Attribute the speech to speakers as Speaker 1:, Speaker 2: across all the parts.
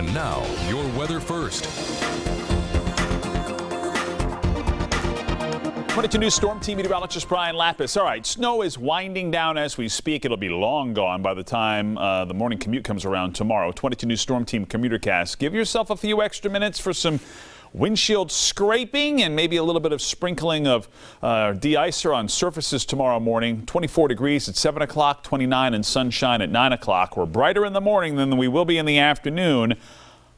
Speaker 1: And now, your weather first.
Speaker 2: 22 News Storm Team meteorologist Brian Lapis. All right, snow is winding down as we speak. It'll be long gone by the time the morning commute comes around tomorrow. 22 News Storm Team commuter cast. Give yourself a few extra minutes for some windshield scraping and maybe a little bit of sprinkling of de-icer on surfaces tomorrow morning. 24 degrees at 7 o'clock, 29 and sunshine at 9 o'clock. We're brighter in the morning than we will be in the afternoon.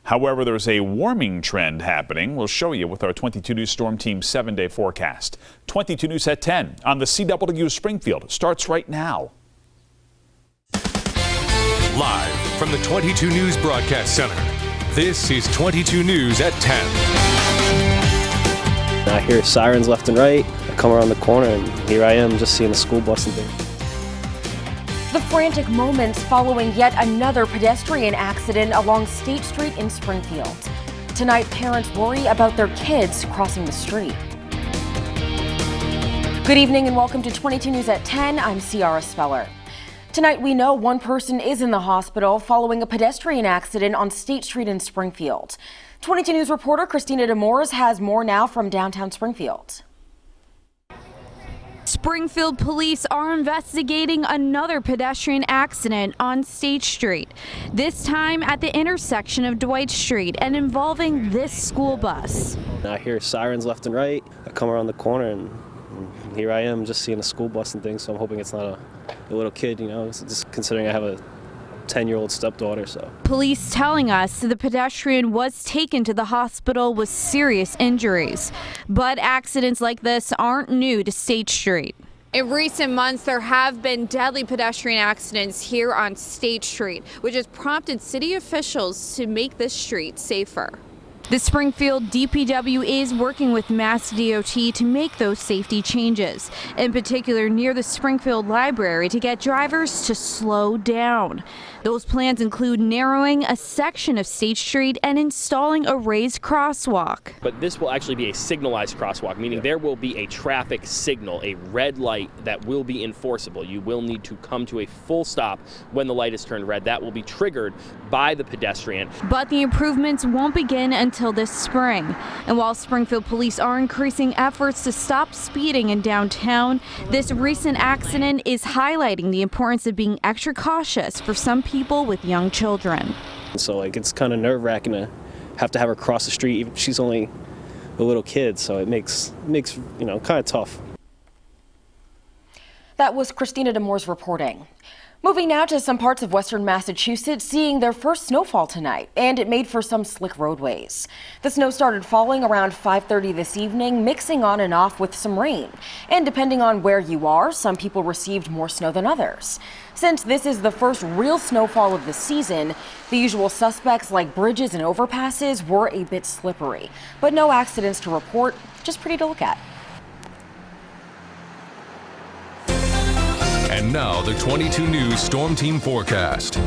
Speaker 2: However, there's a warming trend happening. We'll show you with our 22 News Storm Team 7-day forecast. 22 News at 10 on the CW Springfield starts right now.
Speaker 1: Live from the 22 News Broadcast Center, this is 22 News at 10.
Speaker 3: I hear sirens left and right. I come around the corner and here I am just seeing the school bus and things.
Speaker 4: The frantic moments following yet another pedestrian accident along State Street in Springfield. Tonight, parents worry about their kids crossing the street. Good evening and welcome to 22 News at 10. I'm Ciara Speller. Tonight, we know one person is in the hospital following a pedestrian accident on State Street in Springfield. 22 News reporter Christina Demores has more now from downtown Springfield.
Speaker 5: Springfield police are investigating another pedestrian accident on State Street, this time at the intersection of Dwight Street and involving this school bus.
Speaker 3: I hear sirens left and right. I come around the corner and here I am just seeing a school bus and things, so I'm hoping it's not a little kid, you know, just considering I have a 10-year-old stepdaughter. So
Speaker 5: police telling us the pedestrian was taken to the hospital with serious injuries. But accidents like this aren't new to State Street. In recent months, there have been deadly pedestrian accidents here on State Street, which has prompted city officials to make this street safer. The Springfield DPW is working with Mass DOT to make those safety changes, in particular near the Springfield Library, to get drivers to slow down. Those plans include narrowing a section of State Street and installing a raised crosswalk.
Speaker 6: But this will actually be a signalized crosswalk, meaning there will be a traffic signal, a red light that will be enforceable. You will need to come to a full stop when the light is turned red. That will be triggered by the pedestrian.
Speaker 5: But the improvements won't begin until this spring. And while Springfield police are increasing efforts to stop speeding in downtown, this recent accident is highlighting the importance of being extra cautious for some people with young children.
Speaker 3: So it's kind of nerve-wracking to have her cross the street, even if she's only a little kid, so it makes you know, kind of tough.
Speaker 4: That was Christina Demores reporting. Moving now to some parts of western Massachusetts seeing their first snowfall tonight, and it made for some slick roadways. The snow started falling around 5:30 this evening, mixing on and off with some rain. And depending on where you are, some people received more snow than others. Since this is the first real snowfall of the season, the usual suspects like bridges and overpasses were a bit slippery. But no accidents to report, just pretty to look at.
Speaker 1: And now the 22 News Storm Team forecast.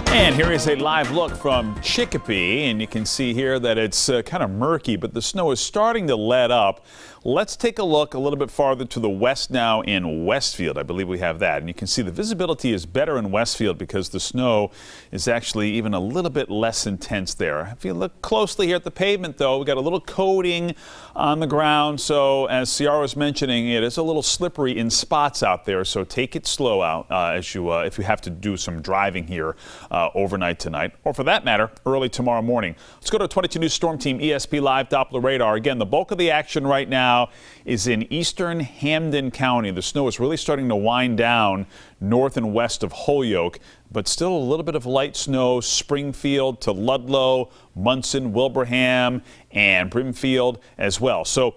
Speaker 2: And here is a live look from Chicopee, and you can see here that it's kind of murky, but the snow is starting to let up. Let's take a look a little bit farther to the west now in Westfield. I believe we have that. And you can see the visibility is better in Westfield because the snow is actually even a little bit less intense there. If you look closely here at the pavement, though, we got a little coating on the ground. So as Ciara was mentioning, it is a little slippery in spots out there. So take it slow out if you have to do some driving here overnight tonight, or for that matter, early tomorrow morning. Let's go to 22 News Storm Team ESP Live Doppler radar. Again, the bulk of the action right now is in eastern Hampden County. The snow is really starting to wind down north and west of Holyoke, but still a little bit of light snow, Springfield to Ludlow, Munson, Wilbraham, and Brimfield as well. So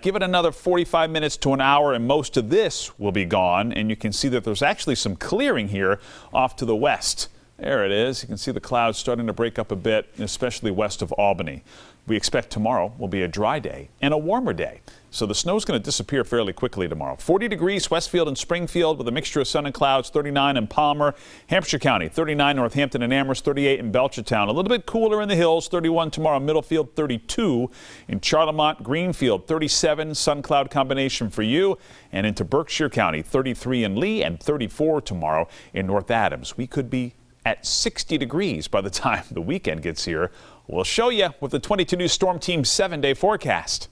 Speaker 2: give it another 45 minutes to an hour and most of this will be gone. And you can see that there's actually some clearing here off to the west. There it is. You can see the clouds starting to break up a bit, especially west of Albany. We expect tomorrow will be a dry day and a warmer day. So the snow is going to disappear fairly quickly tomorrow. 40 degrees Westfield and Springfield with a mixture of sun and clouds, 39 in Palmer, Hampshire County, 39 Northampton and Amherst, 38 in Belchertown. A little bit cooler in the hills, 31 tomorrow, Middlefield, 32 in Charlemont, Greenfield, 37 sun cloud combination for you, and into Berkshire County, 33 in Lee and 34 tomorrow in North Adams. We could be at 60 degrees by the time the weekend gets here. We'll show you with the 22 News Storm Team's 7-day forecast.